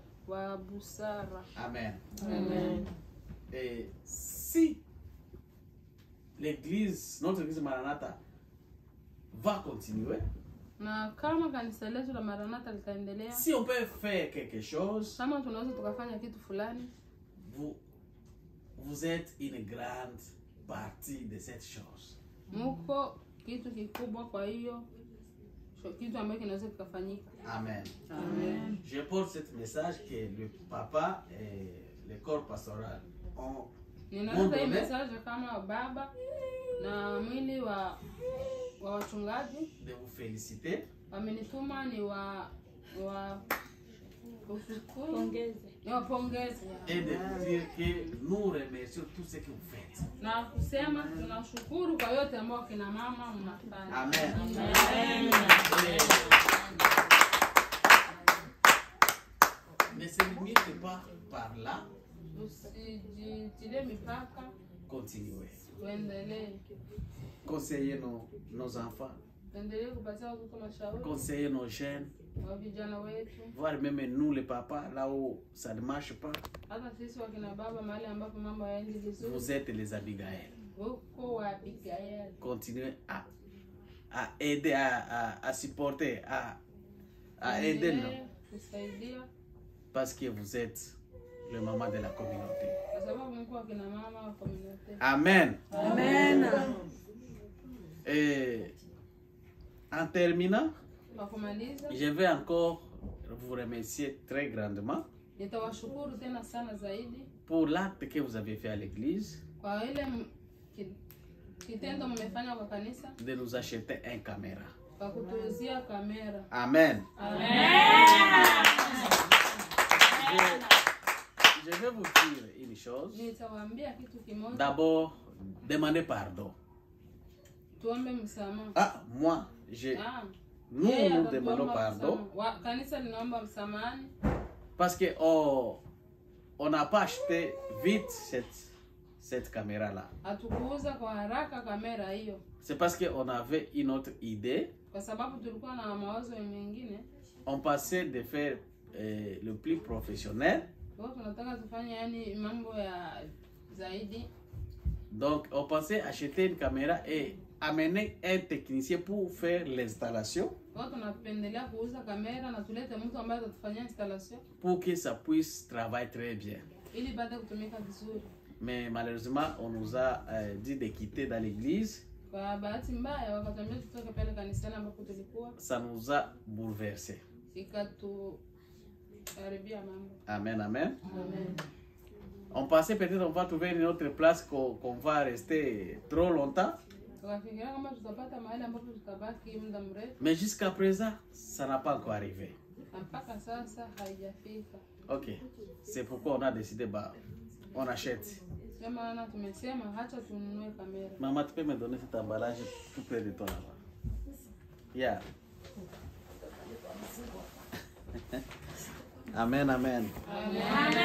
Amen. Amen. Et si l'église, notre église Maranatha, va continuer, si on peut faire quelque chose, vous êtes une grande partie de cette chose. Amen. Amen. Je porte ce message que le papa et le corps pastoral ont Ninaleta hii message kama baba na mwili wa wachungaji de vous féliciter. Wamenituma ni wa pongezi. Et de dire que nous remercions tout ce que vous faites. Na kusema tunashukuru kwa yote ambayo kina mama mnafanya. Amen. Amen. Ne se limite pas par là. Usijitile mipaka. Continuez. Tuendelee. Conseillez nos enfants. Tuendelee kupatia watoto mashauri. Conseillez nos jeunes. Wa vijana wetu. Voir même nous les papas là où ça ne marche pas. Hata sisi wakina baba mahali ambapo mambo hayaendi vizuri. Vous êtes les Abigail. Uko wa Abigail. Continuez à aider, à supporter, à aider nous. Parce que vous êtes le maman de la communauté. Amen. Amen. Et en terminant, je vais encore vous remercier très grandement pour l'acte que vous avez fait à l'église de nous acheter une caméra. Amen. Je vais vous dire une chose. D'abord, demandez pardon. Ah, moi, nous demandons pardon. Parce que on n'a pas acheté vite cette caméra-là. C'est parce qu'on avait une autre idée. On passait de faire le plus professionnel. Donc, on pensait acheter une caméra et amener un technicien pour faire l'installation. Pour que ça puisse travailler très bien. Mais malheureusement, on nous a dit de quitter dans l'église. Ça nous a bouleversé. Amen, amen. On pensait peut-être qu'on va trouver une autre place qu'on va rester trop longtemps. Mais jusqu'à présent, ça n'a pas encore arrivé. Ok, c'est pourquoi on a décidé, on achète. Maman, tu peux me donner cet emballage tout près de toi là-bas? Yeah. Amen, amen. Amen. Amen.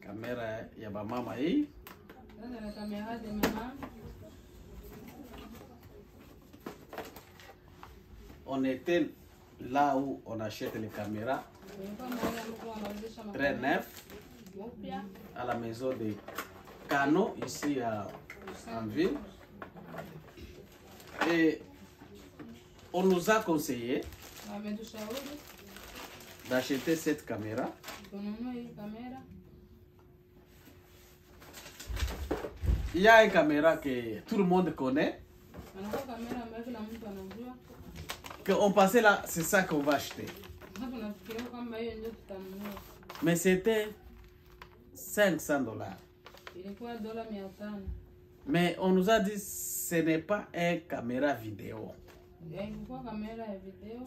Caméra ya ba mama hii. On était là où on achète les caméras très neuf à la maison de Cano ici en ville. Et on nous a conseillé d'acheter cette caméra. Il y a une caméra que tout le monde connaît. On pensait là, c'est ça qu'on va acheter. Mais c'était $500. Mais on nous a dit ce n'est pas une caméra vidéo.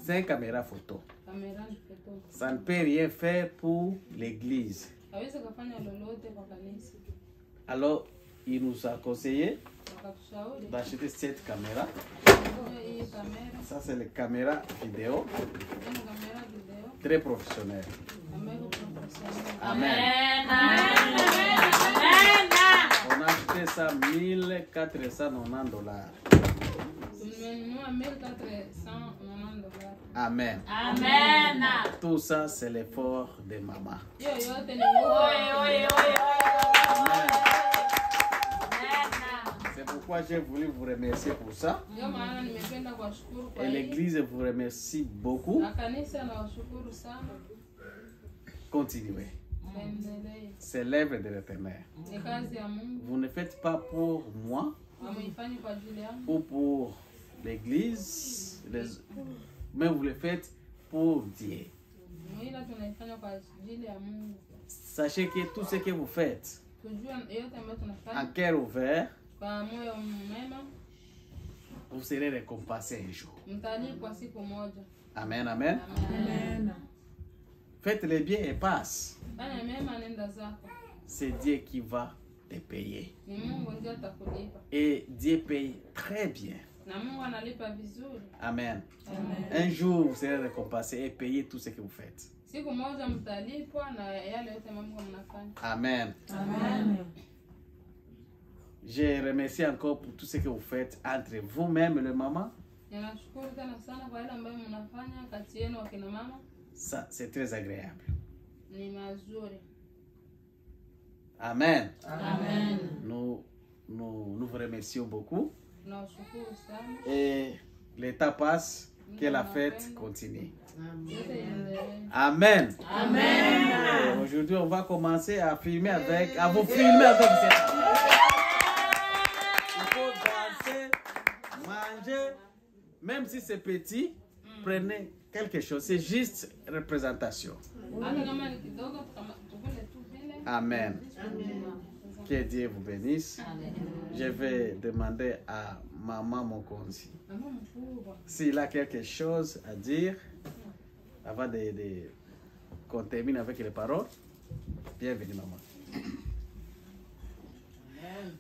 C'est une caméra photo. Ça ne peut rien faire pour l'église. Alors, il nous a conseillé d'acheter cette caméra. Ça, c'est la caméra vidéo. Très professionnelle. Amen. On a acheté ça $1,490. Amen. Amen. Tout ça, c'est l'effort de maman. C'est pourquoi j'ai voulu vous remercier pour ça. Et l'église vous remercie beaucoup. Continuez. C'est l'œuvre de l'Éternel. Vous ne faites pas pour moi ou pour l'église, mais vous le faites pour Dieu. Sachez que tout ce que vous faites en cœur ouvert, vous serez récompensé un jour. Amen, amen. Amen. Faites le bien et passe. C'est Dieu qui va te payer. Et Dieu paye très bien. Amen. Un jour, vous serez récompensé et payé tout ce que vous faites. Amen. Amen. Je remercie encore pour tout ce que vous faites entre vous-même et le maman. Ça, c'est très agréable. Amen. Amen. Nous vous remercions beaucoup. Et le temps passe, que la fête continue. Amen. Amen. Aujourd'hui, on va commencer à filmer à vous filmer avec cette. Il faut danser, manger, même si c'est petit, prenez quelque chose. C'est juste représentation. Amen. Que Dieu vous bénisse. Je vais demander à Maman Mokonzi s'il a quelque chose à dire avant qu'on termine avec les paroles. Bienvenue, Maman. Amen.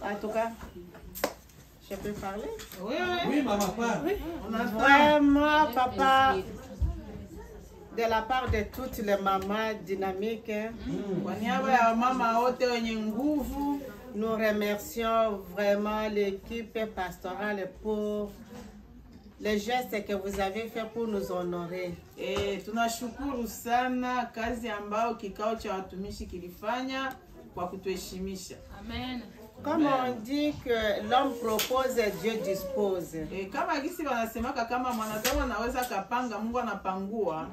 En tout cas, je peux parler? Oui, maman, parle. Vraiment, papa, de la part de toutes les mamans dynamiques, nous remercions vraiment l'équipe pastorale pour les gestes que vous avez fait pour nous honorer. Tunashukuru sana kazi ambao kikao cha watumishi kilifanya kwa kutuheshimisha. Amen. Comme on dit que l'homme propose, Dieu dispose. Kama gisi wanasemaka kama mwanadamu anaweza kapanga, Mungu anapangua.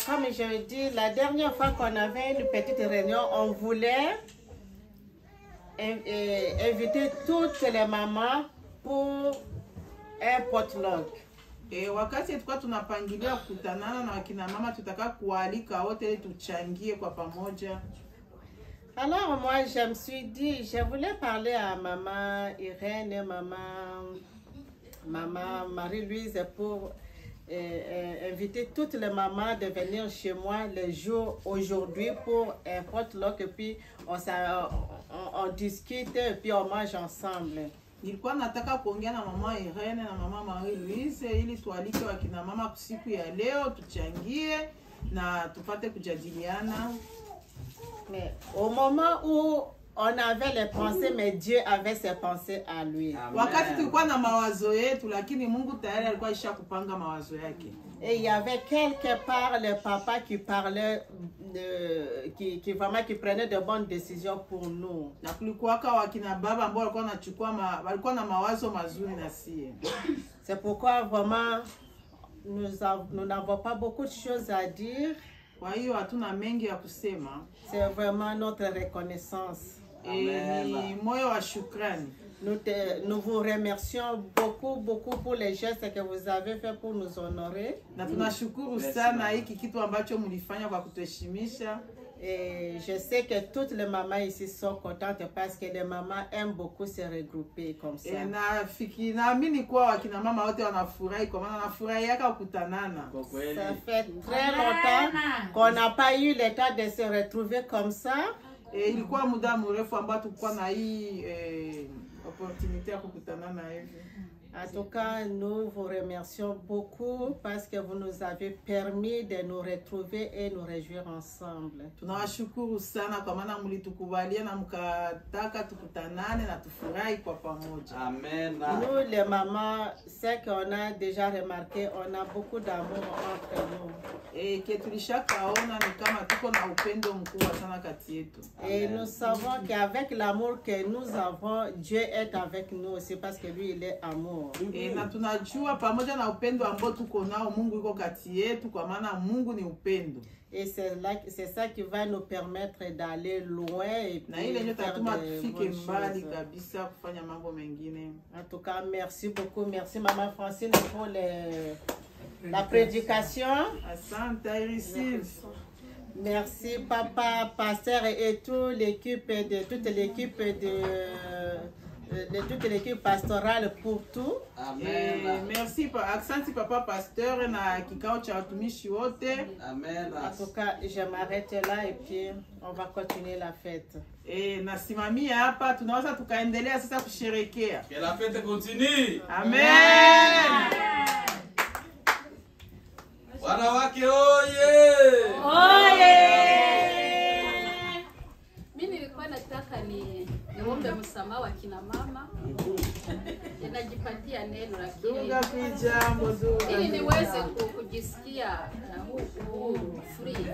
Comme je dis, la dernière fois qu'on avait une petite réunion, on voulait inviter toutes les mamans pour un potluck. Wakati tulikuwa tunapangilia kukutanana na wakina mama, tutaka kualika wote ili tuchangie kwa pamoja. Alors moi je me suis dit, je voulais parler à maman Irène, maman Marie-Louise pour inviter toutes les mamans de venir chez moi le jour aujourd'hui pour un potluck et puis on discute et puis on mange ensemble. Nilikuwa nataka kuongea na mama Irene na mama Marie-Louise ili tualike wakina mama siku ya leo tuchangie na tupate kujadiliana. Mais au moment où on avait les pensées, mais Dieu avait ses pensées à lui. Wakati tulikuwa na mawazo yetu, lakini Mungu tayari alikuwa ishakupanga mawazo yake. Et il y avait quelque part le papa qui parlait qui vraiment qui prenait de bonnes décisions pour nous. Na kulikuwaka wakina baba ambao walikuwa na mawazo mazuri na sie. C'est pourquoi vraiment nous n'avons pas beaucoup de choses à dire. Kwa hiyo hatuna mengi ya kusema. C'est vraiment notre reconnaissance. Ni moyo wa shukrani. Nous vous remercions beaucoup pour les gestes que vous avez fait pour nous honorer. Na tunashukuru sana hiki kitu ambacho mlifanya kwa kutuheshimisha. Et je sais que toutes les mamans ici sont contentes parce que les mamans aiment beaucoup se regrouper comme ça. Naamini kwa wakina mama wote wanafurahi kwa maana wanafurahiaka kukutanana. Ça fait très longtemps qu'on n'a pas eu le temps de se retrouver comme ça. Ilikuwa muda mrefu ambao tulikuwa na hii opportunity ya kukutanana hivi. En tout cas, nous vous remercions beaucoup parce que vous nous avez permis de nous retrouver et nous réjouir ensemble. Tunawashukuru sana kwa maana mlitukubalia na mkataka tukutanane na tufurahi kwa pamoja. Amen. Nous les mamans, c'est qu'on a déjà remarqué, on a beaucoup d'amour entre nous. Et nous savons qu'avec l'amour que nous avons, Dieu est avec nous aussi parce que lui il est amour. Et na tunajua pamoja na upendo ambao tuko nao Mungu yuko kati yetu kwa maana Mungu ni upendo. Et c'est ça qui va nous permettre d'aller loin et na ile ndio tatuma tufike mbali kabisa kufanya mambo mengine. En tout cas, merci beaucoup. Merci Maman Francine pour la prédication. Asante, I receive. Merci Papa, Pasteur et toute l'équipe de toute l'équipe pastorale pour tout. Amen. Merci Asante Papa Pasteur na kikao cha watumishi wote. Amen. En tout cas, je m'arrête là et puis on va continuer la fête. Nasimamia hapa tunaweza tukaendelea sasa kusherekea. Que la fête continue. Amen. Wanawake oye! Oye! Mimi nilikuwa nataka niombe msamaha wa kina mama. Ninajipatia neno lakini ili niweze kujisikia free.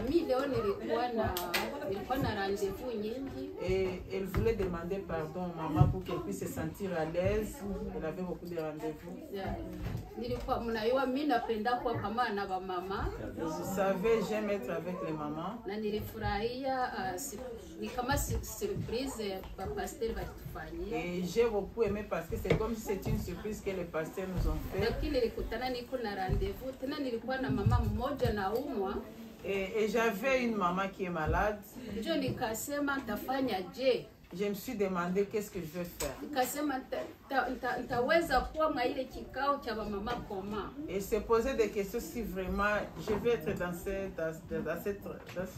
Mimi leo nilikuwa na rendez-vous nyingi. Et elle voulait demander pardon maman pour qu'elle puisse se sentir à l'aise. Elle avait beaucoup de rendez-vous. Nilikuwa mnaiwa mimi napenda kwa kama na mama. Vous savez, j'aime être avec les mamans. Na nilifurahia ni kama surprise kwa pasteur batufanyia. Et j'ai beaucoup aimé parce que c'est comme si c'était une surprise que les pasteurs nous ont fait. Lakini nilikutana niko na rendez-vous tena nilikuwa na mama mmoja na umwa. Et j'avais une maman qui est malade. Ndio nikasema nitafanya je? Je me suis demandé qu'est-ce que je vais faire. Nikasema nitaweza kuwa mwa ile kikao cha mama koma. Et se poser des questions si vraiment je vais être dans ce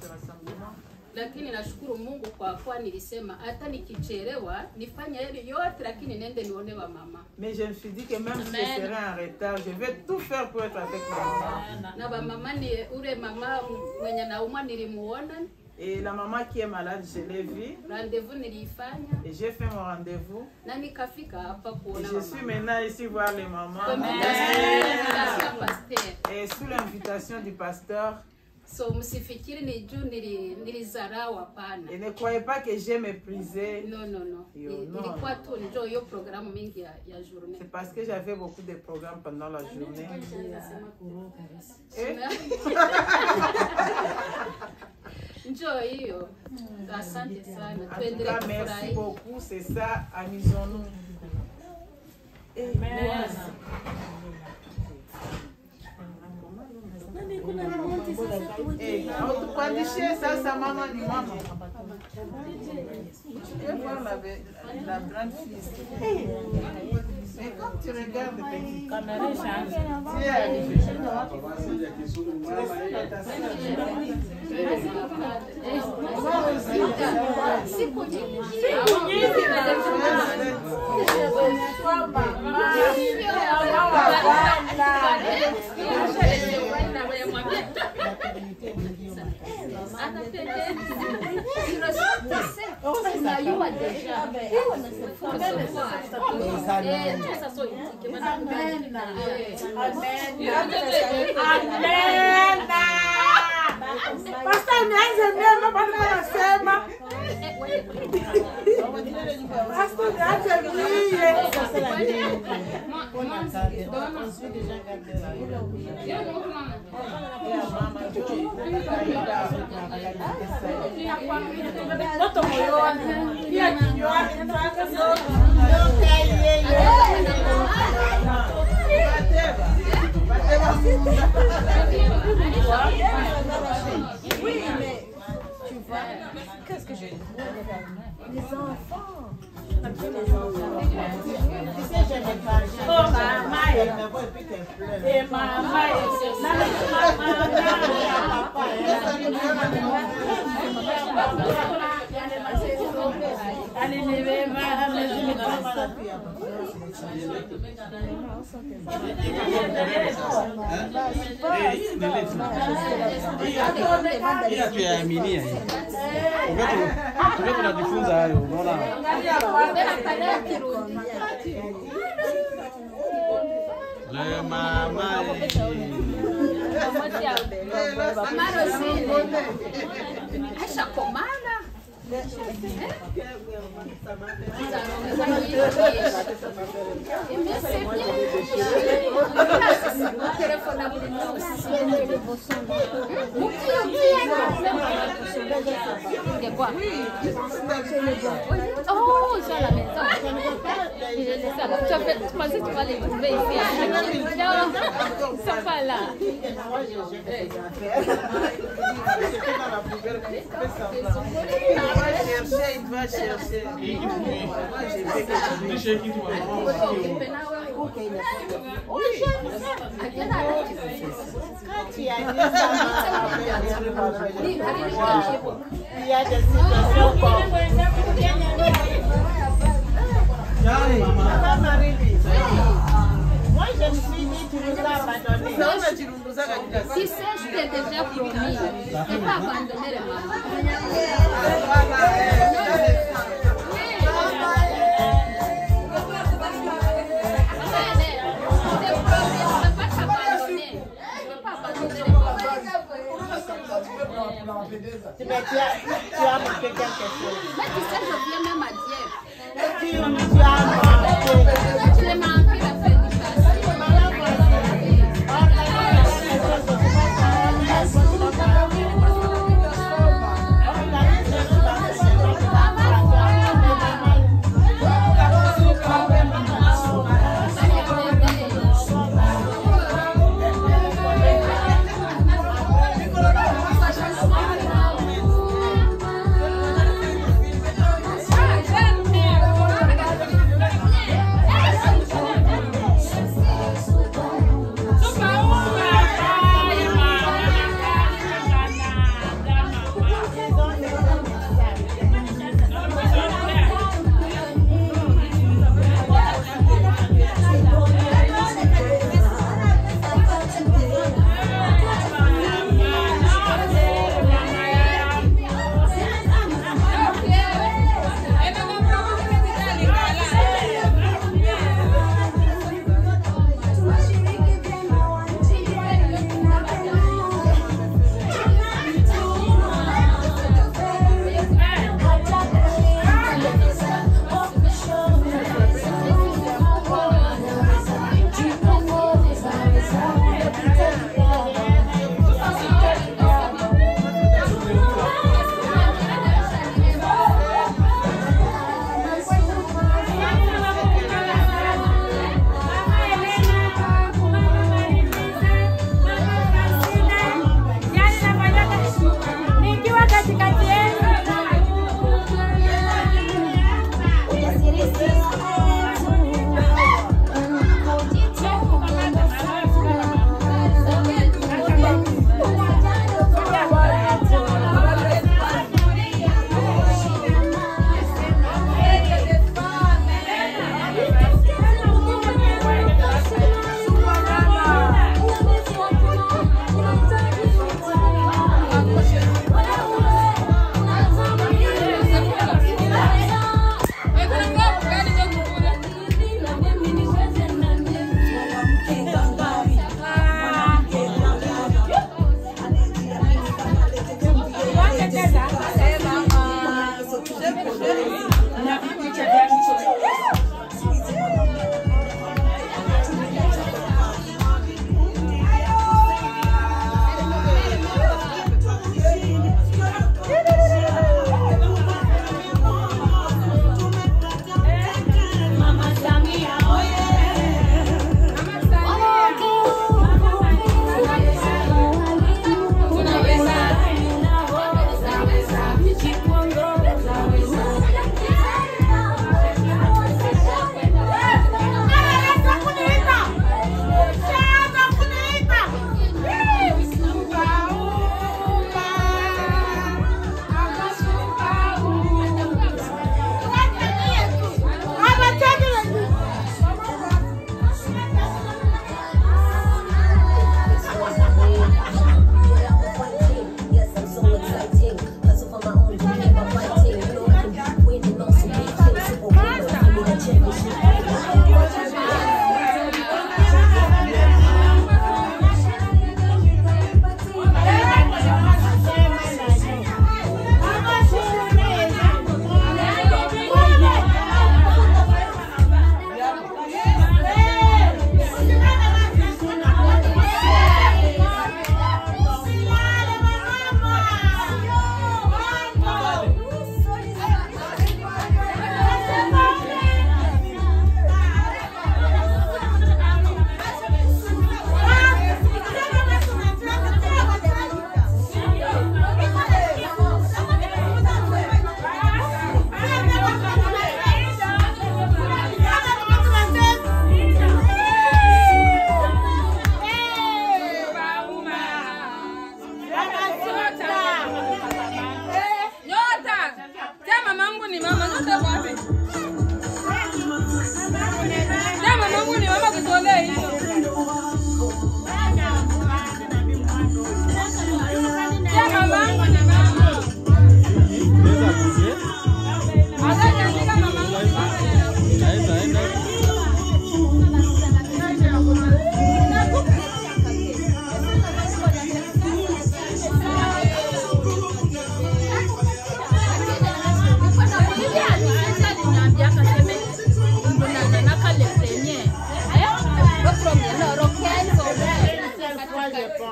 rassemblement. Lakini nashukuru Mungu kwa kuwa nilisema hata nikichelewa nifanye ile yote lakini nende nione wa mama. Mais je me suis dit que même si je serais en retard, je vais tout faire pour être avec maman. Na ba mama ni ule mama mwenye naumwa nilimuona. Et la maman qui est malade, je l'ai vue. Rendez-vous nilifanya. Et j'ai fait mon rendez-vous. Na nikafika hapa kuona mama. Je suis maintenant ici voir les mamans. Et sous l'invitation du pasteur. So msifikiri ni juu nilizarau hapana. Et ne croyez pas que j'ai méprisé. Non. Ilikuwa tu ndio hiyo programu mingi ya journée. C'est parce que j'avais beaucoup de programmes pendant la journée. Ndio hiyo. Asante sana. Tuendelee kufurahi. Merci beaucoup, c'est ça, amusons-nous. Amen. Tukupandishie sasa mama ni mama. Tu peux voir la grande fille. Mais quand tu regardes petit caméra change. Pastor nianze mema bado anasema. Pastor nianze mie. Toto moyoni. Pia kinywani tunataka oui, mais tu vois, qu'est-ce que je dis? Les enfants. Les enfants. Tu sais, je me parle. Oh, maman. Elle me voit et puis qu'elle pleure. Et maman. Hatuyaaminia hii. Tukiwa tunajifunza hayo, unaona. Le mama Oh, sur la maison. Il est laissé là. Tu pensais que tu vas les trouver ici. Non, ils sont pas là. Il va chercher. Il y a des situations comme... Moi, je me suis dit, tu nous as abandonnés. Si c'est, je t'ai déjà promis. Je ne vais pas abandonner les mamans. Mais tu as manqué quelque chose. Mais tu sais, je viens même à dire. Tu as manqué. Je l'ai manqué la prédication.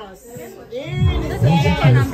séance. Une séance.